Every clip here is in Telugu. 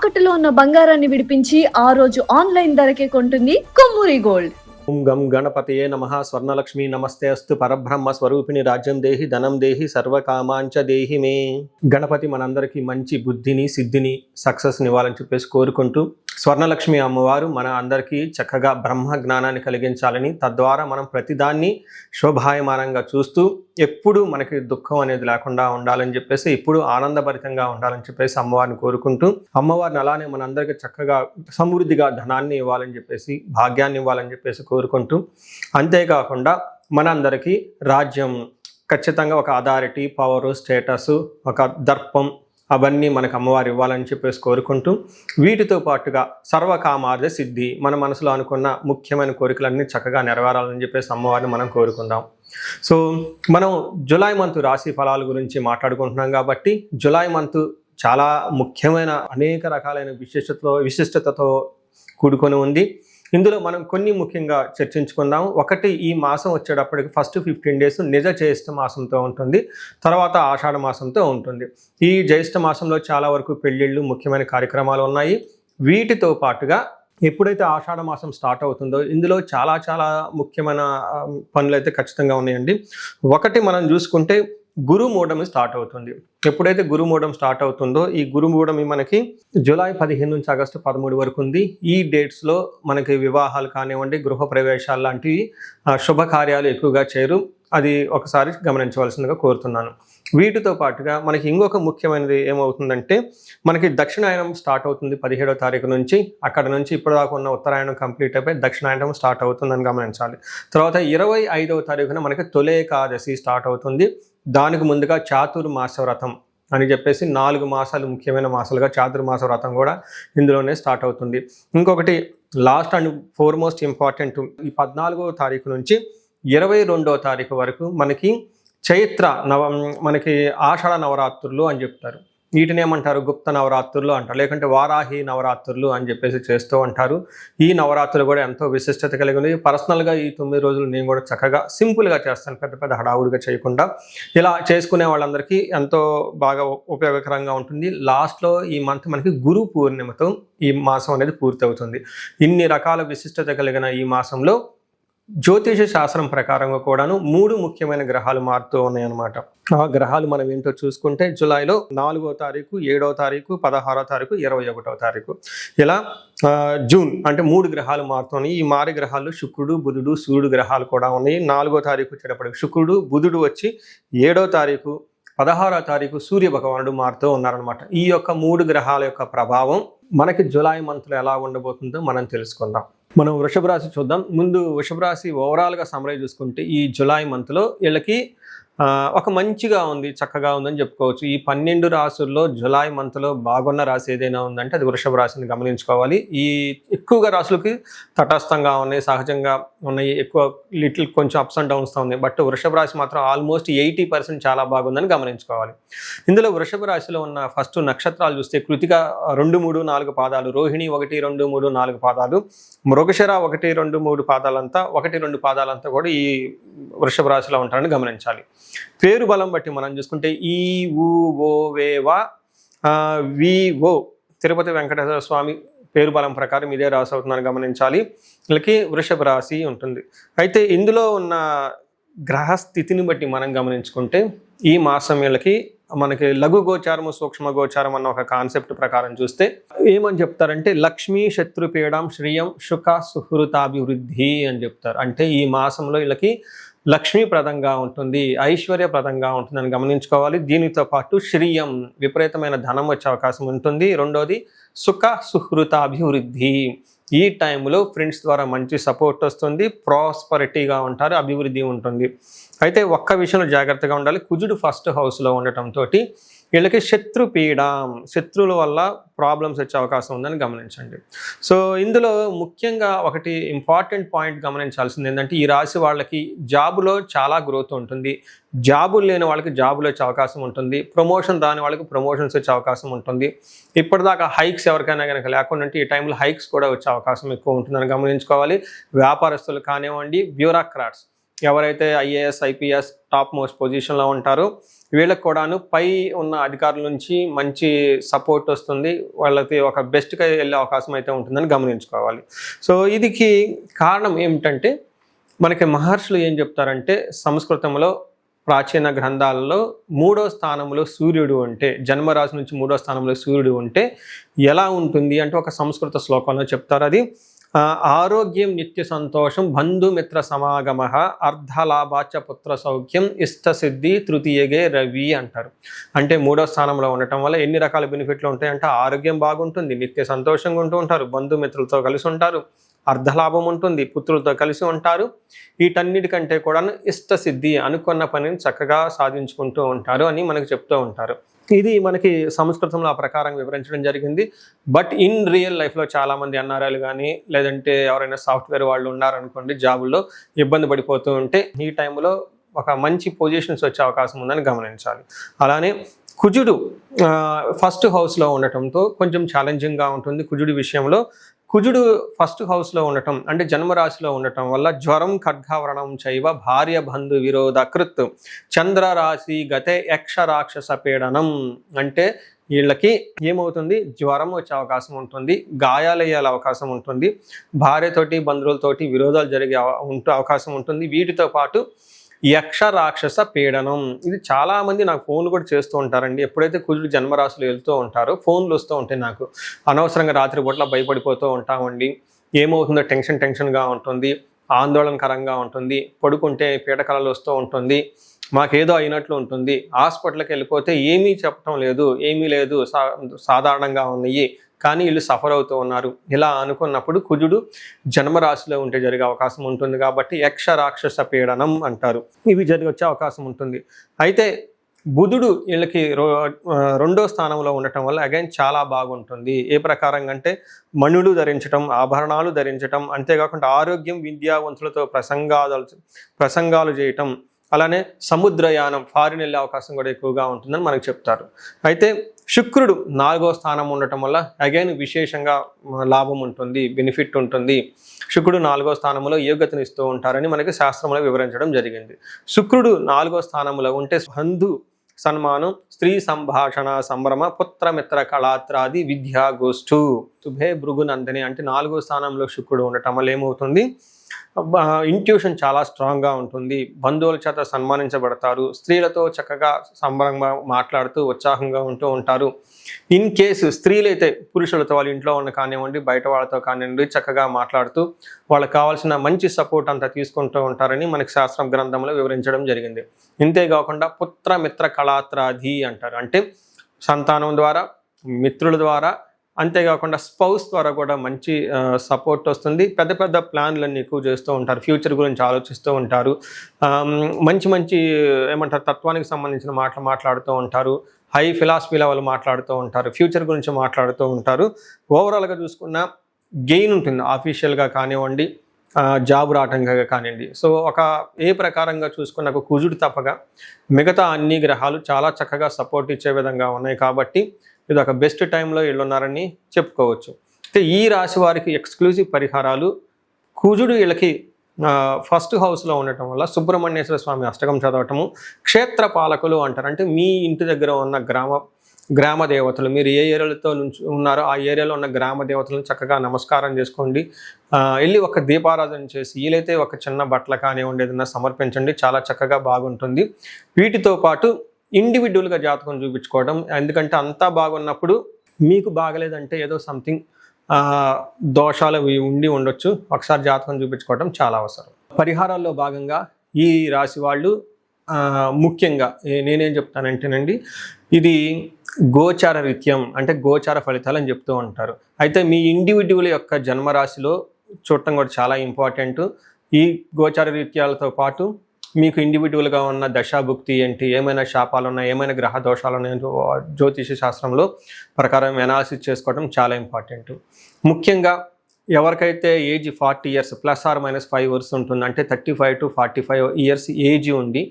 తాకట్టులో ఉన్న బంగారాన్ని విడిపించి ఆ రోజు ఆన్లైన్ ధరకే కొంటుంది కొమ్మూరి గోల్డ్. ఓం గం గణపతయే నమః. స్వర్ణలక్ష్మి నమస్తే అస్తు. పరబ్రహ్మ స్వరూపిణి రాజ్యం దేహి ధనం దేహి సర్వకామాంచ దేహి మే. గణపతి మనందరికీ మంచి బుద్ధిని సిద్ధిని సక్సెస్ని ఇవ్వాలని చెప్పేసి కోరుకుంటూ, స్వర్ణలక్ష్మి అమ్మవారు మన అందరికీ చక్కగా బ్రహ్మ జ్ఞానాన్ని కలిగించాలని, తద్వారా మనం ప్రతిదాన్ని శోభాయమానంగా చూస్తూ ఎప్పుడు మనకి దుఃఖం అనేది లేకుండా ఉండాలని చెప్పేసి, ఎప్పుడు ఆనందభరితంగా ఉండాలని చెప్పేసి అమ్మవారిని కోరుకుంటూ, అమ్మవారిని అలానే మనందరికీ చక్కగా సమృద్ధిగా ధనాన్ని ఇవ్వాలని చెప్పేసి, భాగ్యాన్ని ఇవ్వాలని చెప్పేసి కోరుకుంటూ, అంతేకాకుండా మనందరికీ రాజ్యం ఖచ్చితంగా ఒక అథారిటీ, పవరు, స్టేటస్, ఒక దర్పం అవన్నీ మనకు అమ్మవారు ఇవ్వాలని చెప్పేసి కోరుకుంటూ, వీటితో పాటుగా సర్వకామార్థ సిద్ధి, మన మనసులో అనుకున్న ముఖ్యమైన కోరికలన్నీ చక్కగా నెరవేరాలని చెప్పేసి అమ్మవారిని మనం కోరుకుందాం. సో మనం జులై మంత్ రాశి ఫలాల గురించి మాట్లాడుకుంటున్నాం కాబట్టి, జులై మంత్ చాలా ముఖ్యమైన అనేక రకాలైన విశిష్టతతో కూడుకొని ఉంది. ఇందులో మనం కొన్ని ముఖ్యంగా చర్చించుకుందాం. ఒకటి, ఈ మాసం వచ్చేటప్పటికి ఫస్ట్ 15 days నిజ జ్యేష్ఠ మాసంతో ఉంటుంది, తర్వాత ఆషాఢ మాసంతో ఉంటుంది. ఈ జ్యేష్ఠ మాసంలో చాలా వరకు పెళ్ళిళ్ళు, ముఖ్యమైన కార్యక్రమాలు ఉన్నాయి. వీటితో పాటుగా ఎప్పుడైతే ఆషాఢ మాసం స్టార్ట్ అవుతుందో ఇందులో చాలా చాలా ముఖ్యమైన పనులు అయితే ఖచ్చితంగా ఉన్నాయండి. ఒకటి మనం చూసుకుంటే గురుమూఢమి స్టార్ట్ అవుతుంది. ఎప్పుడైతే గురుమూఢం స్టార్ట్ అవుతుందో, ఈ గురుమూఢమి మనకి జూలై 15 నుంచి ఆగస్టు 13 వరకు ఉంది. ఈ డేట్స్లో మనకి వివాహాలు కానివ్వండి, గృహప్రవేశాలు లాంటివి శుభకార్యాలు ఎక్కువగా చేయరు. అది ఒకసారి గమనించవలసిందిగా కోరుతున్నాను. వీటితో పాటుగా మనకి ఇంకొక ముఖ్యమైనది ఏమవుతుందంటే, మనకి దక్షిణాయనం స్టార్ట్ అవుతుంది 17వ తారీఖు నుంచి. అక్కడ నుంచి ఇప్పటిదాకా ఉన్న ఉత్తరాయణం కంప్లీట్ అయిపోయి దక్షిణాయనం స్టార్ట్ అవుతుందని గమనించాలి. తర్వాత 25వ తారీఖున మనకి తొలి ఏకాదశి స్టార్ట్ అవుతుంది. దానికి ముందుగా చాతుర్మాస వ్రతం అని చెప్పేసి 4 మాసాలు ముఖ్యమైన మాసాలుగా చాతుర్మాస వ్రతం కూడా ఇందులోనే స్టార్ట్ అవుతుంది. ఇంకొకటి లాస్ట్ అండ్ ఫోర్మోస్ట్ ఇంపార్టెంట్, ఈ 14వ తారీఖు నుంచి 22వ తారీఖు వరకు మనకి చైత్ర మనకి ఆషాఢ నవరాత్రులు అని చెప్తారు. వీటిని ఏమంటారు? గుప్త నవరాత్రులు అంటారు, లేకుంటే వారాహి నవరాత్రులు అని చెప్పేసి చేస్తూ ఉంటారు. ఈ నవరాత్రులు కూడా ఎంతో విశిష్టత కలిగి ఉంది. పర్సనల్గా ఈ 9 రోజులు నేను కూడా చక్కగా సింపుల్గా చేస్తాను, పెద్ద పెద్ద హడావుడిగా చేయకుండా. ఇలా చేసుకునే వాళ్ళందరికీ ఎంతో బాగా ఉపయోగకరంగా ఉంటుంది. లాస్ట్లో ఈ మంత్ మనకి గురు పూర్ణిమతో ఈ మాసం అనేది పూర్తి అవుతుంది. ఇన్ని రకాల విశిష్టత కలిగిన ఈ మాసంలో జ్యోతిష శాస్త్రం ప్రకారంగా కూడాను 3 ముఖ్యమైన గ్రహాలు మారుతూ ఉన్నాయన్నమాట. ఆ గ్రహాలు మనం ఏంటో చూసుకుంటే, జూలైలో 4వ తారీఖు, 7వ తారీఖు, 16వ తారీఖు, 21వ తారీఖు, ఇలా జూన్ అంటే 3 గ్రహాలు మారుతున్నాయి. ఈ మారి గ్రహాలు శుక్రుడు, బుధుడు, సూర్యుడు గ్రహాలు కూడా ఉన్నాయి. 4వ తారీఖు వచ్చేటప్పటికి శుక్రుడు, బుధుడు వచ్చి 7వ తారీఖు, 16వ తారీఖు సూర్య భగవానుడు మారుతూ ఉన్నారనమాట. ఈ యొక్క 3 గ్రహాల యొక్క ప్రభావం మనకి జూలై మంత్లో ఎలా ఉండబోతుందో మనం తెలుసుకుందాం. మనం వృషభ రాశి చూద్దాం. ముందు వృషభ రాశి ఓవరాల్గా సమరై చూసుకుంటే, ఈ జూలై మంత్లో వీళ్ళకి ఒక మంచిగా ఉంది, చక్కగా ఉందని చెప్పుకోవచ్చు. ఈ 12 రాశుల్లో జూలై మంత్లో బాగున్న రాశి ఏదైనా ఉందంటే అది వృషభ రాశిని గమనించుకోవాలి. ఈ ఎక్కువగా రాశులకి తటస్థంగా ఉన్నాయి, సహజంగా ఉన్నాయి, ఎక్కువ కొంచెం అప్స్ అండ్ డౌన్స్తో ఉన్నాయి. బట్ వృషభ రాశి మాత్రం ఆల్మోస్ట్ 80% చాలా బాగుందని గమనించుకోవాలి. ఇందులో వృషభ రాశిలో ఉన్న ఫస్ట్ నక్షత్రాలు చూస్తే కృతిక 2, 3, 4 పాదాలు, రోహిణి 1, 2, 3, 4 పాదాలు, మృగశిర 1, 2, 3 పాదాలంతా, 1, 2 పాదాలంతా కూడా ఈ వృషభ రాశిలో ఉంటారని గమనించాలి. పేరు బలం బట్టి మనం చూసుకుంటే ఈ ఊ ఓ వేవా విఓ తిరుపతి వెంకటేశ్వర స్వామి పేరు బలం ప్రకారం ఇదే రాశి అవుతుందని గమనించాలి. వీళ్ళకి వృషభ రాశి ఉంటుంది. అయితే ఇందులో ఉన్న గ్రహస్థితిని బట్టి మనం గమనించుకుంటే, ఈ మాసం వీళ్ళకి మనకి లఘు గోచారము, సూక్ష్మ గోచారం అన్న ఒక కాన్సెప్ట్ ప్రకారం చూస్తే ఏమని చెప్తారంటే, లక్ష్మీ శత్రుపీడం శ్రియం సుఖ సుహృతాభివృద్ధి అని చెప్తారు. అంటే ఈ మాసంలో వీళ్ళకి లక్ష్మీప్రదంగా ఉంటుంది, ఐశ్వర్యప్రదంగా ఉంటుందని గమనించుకోవాలి. దీనితో పాటు శ్రీయం విపరీతమైన ధనం వచ్చే అవకాశం ఉంటుంది. రెండోది సుఖ సుహృతాభివృద్ధి, ఈ టైంలో ఫ్రెండ్స్ ద్వారా మంచి సపోర్ట్ వస్తుంది, ప్రాస్పరిటీగా ఉంటారు, అభివృద్ధి ఉంటుంది. అయితే ఒక్క విషయంలో జాగ్రత్తగా ఉండాలి. కుజుడు ఫస్ట్ హౌస్లో ఉండటంతో వీళ్ళకి శత్రువుల వల్ల ప్రాబ్లమ్స్ వచ్చే అవకాశం ఉందని గమనించండి. సో ఇందులో ముఖ్యంగా ఒకటి ఇంపార్టెంట్ పాయింట్ గమనించాల్సింది ఏంటంటే, ఈ రాశి వాళ్ళకి జాబులో చాలా గ్రోత్ ఉంటుంది, జాబులు లేని వాళ్ళకి జాబులు వచ్చే అవకాశం ఉంటుంది, ప్రమోషన్ రాని వాళ్ళకి ప్రమోషన్స్ వచ్చే అవకాశం ఉంటుంది. ఇప్పటిదాకా హైక్స్ ఎవరికైనా కనుక లేకుండా ఈ టైంలో హైక్స్ కూడా వచ్చే అవకాశం ఎక్కువ ఉంటుందని గమనించుకోవాలి. వ్యాపారస్తులు కానివ్వండి, బ్యూరోక్రాట్స్ ఎవరైతే ఐఏఎస్ ఐపీఎస్ టాప్ మోస్ట్ పొజిషన్లో ఉంటారో వీళ్ళకి కూడాను పై ఉన్న అధికారుల నుంచి మంచి సపోర్ట్ వస్తుంది, వాళ్ళకి ఒక బెస్ట్గా వెళ్ళే అవకాశం అయితే ఉంటుందని గమనించుకోవాలి. సో ఇదికి కారణం ఏమిటంటే మనకి మహర్షులు ఏం చెప్తారంటే సంస్కృతంలో ప్రాచీన గ్రంథాలలో 3వ స్థానంలో సూర్యుడు ఉంటే, జన్మరాశి నుంచి 3వ స్థానంలో సూర్యుడు ఉంటే ఎలా ఉంటుంది అంటే ఒక సంస్కృత శ్లోకంలో చెప్తారు. అది ఆరోగ్యం నిత్య సంతోషం బంధుమిత్ర సమాగమ అర్ధలాభాచ పుత్ర సౌఖ్యం ఇష్టసిద్ధి తృతీయగే రవి అంటారు. అంటే 3వ స్థానంలో ఉండటం వల్ల ఎన్ని రకాల బెనిఫిట్లు ఉంటాయంటే ఆరోగ్యం బాగుంటుంది, నిత్య సంతోషంగా ఉంటూ ఉంటారు, బంధుమిత్రులతో కలిసి ఉంటారు, అర్ధలాభం ఉంటుంది, పుత్రులతో కలిసి ఉంటారు, వీటన్నిటికంటే కూడా ఇష్టసిద్ధి అనుకున్న పనిని చక్కగా సాధించుకుంటూ ఉంటారు అని మనకు చెప్తూ ఉంటారు. ఇది మనకి సంస్కృతంలో ఆ ప్రకారం వివరించడం జరిగింది. బట్ ఇన్ రియల్ లైఫ్లో చాలామంది ఎన్ఆర్ఐలు కానీ లేదంటే ఎవరైనా సాఫ్ట్వేర్ వాళ్ళు ఉన్నారనుకోండి, జాబుల్లో ఇబ్బంది పడిపోతూ ఉంటే ఈ టైంలో ఒక మంచి పొజిషన్స్ వచ్చే అవకాశం ఉందని గమనించాలి. అలానే కుజుడు ఫస్ట్ హౌస్లో ఉండటంతో కొంచెం ఛాలెంజింగ్గా ఉంటుంది. కుజుడి విషయంలో కుజుడు ఫస్ట్ హౌస్లో ఉండటం అంటే జన్మరాశిలో ఉండటం వల్ల జ్వరం ఖడ్గావరణం చైవ భార్య బంధు విరోధ కృత్ చంద్రరాశి గతే యక్ష రాక్షస పీడనం అంటే వీళ్ళకి ఏమవుతుంది, జ్వరం వచ్చే అవకాశం ఉంటుంది, గాయాలయ్యే అవకాశం ఉంటుంది, భార్యతోటి బంధువులతోటి విరోధాలు జరిగే అవకాశం ఉంటుంది. వీటితో పాటు యక్ష రాక్షస పీడనం, ఇది చాలామంది నాకు ఫోన్లు కూడా చేస్తూ ఉంటారండి. ఎప్పుడైతే కుజుడు జన్మరాశులు వెళ్తూ ఉంటారో ఫోన్లు వస్తూ ఉంటాయి, నాకు అనవసరంగా రాత్రి పూట్ల భయపడిపోతూ ఉంటామండి, ఏమవుతుందో టెన్షన్గా ఉంటుంది, ఆందోళనకరంగా ఉంటుంది, పడుకుంటే పీడకలలు వస్తూ ఉంటుంది, మాకేదో అయినట్లు ఉంటుంది, హాస్పిటల్కి వెళ్ళిపోతే ఏమీ చెప్పటం లేదు, ఏమీ లేదు, సాధారణంగా ఉన్నాయి కానీ వీళ్ళు సఫర్ అవుతూ ఉన్నారు. ఇలా అనుకున్నప్పుడు కుజుడు జన్మరాశిలో ఉంటే జరిగే అవకాశం ఉంటుంది కాబట్టి యక్ష రాక్షస పీడనం అంటారు. ఇవి జరిగి వచ్చే అవకాశం ఉంటుంది. అయితే బుధుడు వీళ్ళకి 2వ స్థానంలో ఉండటం వల్ల అగైన్ చాలా బాగుంటుంది. ఏ ప్రకారంగా అంటే మణులు ధరించటం, ఆభరణాలు ధరించటం, అంతేకాకుండా ఆరోగ్యం, విద్యావంతులతో ప్రసంగాలు చేయటం, అలానే సముద్రయానం, ఫారిన్ వెళ్ళే అవకాశం కూడా ఎక్కువగా ఉంటుందని మనకు చెప్తారు. అయితే శుక్రుడు 4వ స్థానం ఉండటం వల్ల అగైన్ విశేషంగా లాభం ఉంటుంది, బెనిఫిట్ ఉంటుంది. శుక్రుడు 4వ స్థానంలో యోగ్యతను ఇస్తూ ఉంటారని మనకి శాస్త్రంలో వివరించడం జరిగింది. శుక్రుడు 4వ స్థానంలో ఉంటే బంధు సన్మానం, స్త్రీ సంభాషణ సంభ్రమ, పుత్రమిత్ర కళాత్రాది విద్యా గోష్ఠు శుభే భృగునందని అంటే 4వ స్థానంలో శుక్రుడు ఉండటం వల్ల ఏమవుతుంది, ఇంట్యూషన్ చాలా స్ట్రాంగ్గా ఉంటుంది, బంధువుల చేత సన్మానించబడతారు, స్త్రీలతో చక్కగా సంబరంగా మాట్లాడుతూ ఉత్సాహంగా ఉంటూ ఉంటారు. ఇన్ కేసు స్త్రీలైతే పురుషులతో వాళ్ళ ఇంట్లో ఉన్న కానివ్వండి బయట వాళ్ళతో కానివ్వండి చక్కగా మాట్లాడుతూ వాళ్ళకి కావాల్సిన మంచి సపోర్ట్ అంతా తీసుకుంటూ ఉంటారని మనకి శాస్త్రం గ్రంథంలో వివరించడం జరిగింది. ఇంతేకాకుండా పుత్ర మిత్ర కళాత్రాది అంటారు, అంటే సంతానం ద్వారా, మిత్రుల ద్వారా, అంతేకాకుండా స్పౌస్ ద్వారా కూడా మంచి సపోర్ట్ వస్తుంది. పెద్ద పెద్ద ప్లాన్లన్నీ ఎక్కువ చేస్తూ ఉంటారు, ఫ్యూచర్ గురించి ఆలోచిస్తూ ఉంటారు, మంచి ఏమంటారు తత్వానికి సంబంధించిన మాటలు మాట్లాడుతూ ఉంటారు, హై ఫిలాసఫీ లెవెల్ మాట్లాడుతూ ఉంటారు, ఫ్యూచర్ గురించి మాట్లాడుతూ ఉంటారు. ఓవరాల్గా చూసుకున్న గెయిన్ ఉంటుంది, ఆఫీషియల్గా కానివ్వండి, జాబ్ రావటంగా కానివ్వండి. సో ఏ ప్రకారంగా చూసుకున్న కుజుడు తప్పగా మిగతా అన్ని గ్రహాలు చాలా చక్కగా సపోర్ట్ ఇచ్చే విధంగా ఉన్నాయి కాబట్టి ఇది ఒక బెస్ట్ టైంలో వీళ్ళు ఉన్నారని చెప్పుకోవచ్చు. అయితే ఈ రాశి వారికి ఎక్స్క్లూజివ్ పరిహారాలు, కుజుడు వీళ్ళకి ఫస్ట్ హౌస్లో ఉండటం వల్ల సుబ్రహ్మణ్యేశ్వర స్వామి అష్టకం చదవటము, క్షేత్ర పాలకులు అంటారు, అంటే మీ ఇంటి దగ్గర ఉన్న గ్రామ దేవతలు, మీరు ఏ ఏరియాలతో నుంచి ఉన్నారో ఆ ఏరియాలో ఉన్న గ్రామ దేవతలను చక్కగా నమస్కారం చేసుకోండి, వెళ్ళి ఒక దీపారాధన చేసి వీలైతే ఒక చిన్న బట్టలు కానివ్వండి ఏదైనా సమర్పించండి, చాలా చక్కగా బాగుంటుంది. వీటితో పాటు ఇండివిజువల్గా జాతకం చూపించుకోవడం, ఎందుకంటే అంతా బాగున్నప్పుడు మీకు బాగలేదంటే ఏదో సంథింగ్ దోషాలు ఉండి ఉండొచ్చు, ఒకసారి జాతకం చూపించుకోవడం చాలా అవసరం. పరిహారాల్లో భాగంగా ఈ రాశి వాళ్ళు ముఖ్యంగా నేనేం చెప్తానంటేనండి, ఇది గోచార రీత్యం అంటే గోచార ఫలితాలు అని చెప్తూ ఉంటారు. అయితే మీ ఇండివిజువల్ యొక్క జన్మరాశిలో చూడటం కూడా చాలా ఇంపార్టెంట్. ఈ గోచార రీత్యాలతో పాటు మీకు ఇండివిజువల్గా ఉన్న దశాభుక్తి ఏంటి, ఏమైనా శాపాలు ఉన్నాయి, ఏమైనా గ్రహ దోషాలు ఉన్నాయో జ్యోతిష శాస్త్రంలో ప్రకారం అనాలిసిస్ చేసుకోవడం చాలా ఇంపార్టెంట్. ముఖ్యంగా ఎవరికైతే ఏజ్ 40 years +or -5 years ఉంటుంది, అంటే 35 to 45 years ఏజ్ ఉండి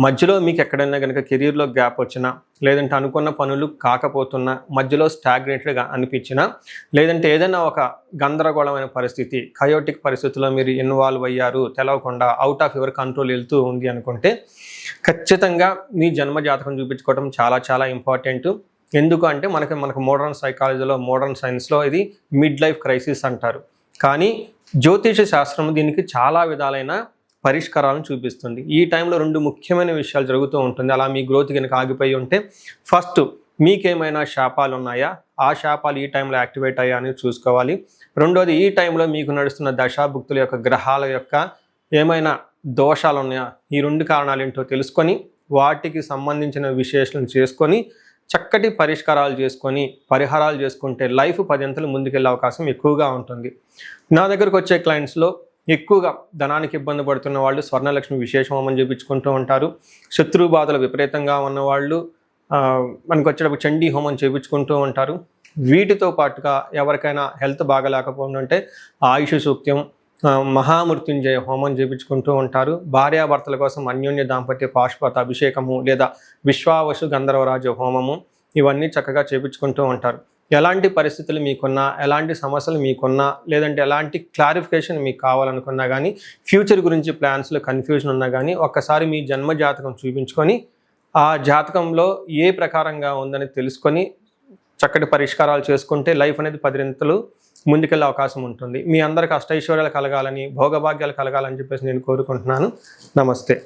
మధ్యలో మీకు ఎక్కడైనా కనుక కెరీర్లో గ్యాప్ వచ్చినా, లేదంటే అనుకున్న పనులు కాకపోతున్నా, మధ్యలో స్టాగ్నేటెడ్గా అనిపించినా, లేదంటే ఏదైనా ఒక గందరగోళమైన పరిస్థితి, కయోటిక్ పరిస్థితుల్లో మీరు ఇన్వాల్వ్ అయ్యారు, తెలవకుండా అవుట్ ఆఫ్ యువర్ కంట్రోల్ వెళ్తూ ఉంది అనుకుంటే ఖచ్చితంగా మీ జన్మ జాతకం చూపించుకోవడం చాలా చాలా ఇంపార్టెంట్. ఎందుకు అంటే మనకు మోడర్న్ సైకాలజీలో, మోడర్న్ సైన్స్లో ఇది మిడ్ లైఫ్ క్రైసిస్ అంటారు. కానీ జ్యోతిష శాస్త్రం దీనికి చాలా విధాలైన పరిష్కారాలను చూపిస్తుంది. ఈ టైంలో 2 ముఖ్యమైన విషయాలు జరుగుతూ ఉంటుంది. అలా మీ గ్రోత్ కనుక ఆగిపోయి ఉంటే, ఫస్ట్ మీకేమైనా శాపాలు ఉన్నాయా, ఆ శాపాలు ఈ టైంలో యాక్టివేట్ అయ్యా అని చూసుకోవాలి. రెండోది, ఈ టైంలో మీకు నడుస్తున్న దశాభుక్తుల యొక్క గ్రహాల యొక్క ఏమైనా దోషాలు ఉన్నాయా, ఈ 2 కారణాలు ఏంటో తెలుసుకొని వాటికి సంబంధించిన విశ్లేషణ చేసుకొని చక్కటి పరిష్కారాలు చేసుకొని పరిహారాలు చేసుకుంటే లైఫ్ 10 అంతలు ముందుకెళ్ళే అవకాశం ఎక్కువగా ఉంటుంది. నా దగ్గరకు వచ్చే క్లయింట్స్లో ఎక్కువగా ధనానికి ఇబ్బంది పడుతున్న వాళ్ళు స్వర్ణలక్ష్మి విశేష హోమం చేయించుకుంటూ ఉంటారు. శత్రు బాధలు విపరీతంగా ఉన్నవాళ్ళు మనకు వచ్చేటప్పుడు చండీ హోమం చేయించుకుంటూ ఉంటారు. వీటితో పాటుగా ఎవరికైనా హెల్త్ బాగలేకపోతుంటే ఆయుష్ సూక్త్యం, మహామృత్యుంజయ హోమం చేయించుకుంటూ ఉంటారు. భార్యాభర్తల కోసం అన్యోన్య దాంపత్య పాశుపత అభిషేకము లేదా విశ్వావసు గంధర్వరాజ హోమము ఇవన్నీ చక్కగా చేయించుకుంటూ ఉంటారు. ఎలాంటి పరిస్థితులు మీకున్నా, ఎలాంటి సమస్యలు మీకున్నా, లేదంటే ఎలాంటి క్లారిఫికేషన్ మీకు కావాలనుకున్నా కానీ, ఫ్యూచర్ గురించి ప్లాన్స్లో కన్ఫ్యూజన్ ఉన్నా కానీ ఒక్కసారి మీ జన్మ జాతకం చూపించుకొని ఆ జాతకంలో ఏ ప్రకారంగా ఉందని తెలుసుకొని చక్కటి పరిష్కారాలు చేసుకుంటే లైఫ్ అనేది 10 అంతలు ముందుకెళ్ళే అవకాశం ఉంటుంది. మీ అందరికి అష్టైశ్వర్యాలు కలగాలని, భోగభాగ్యాలు కలగాలని చెప్పేసి నేను కోరుకుంటున్నాను. నమస్తే.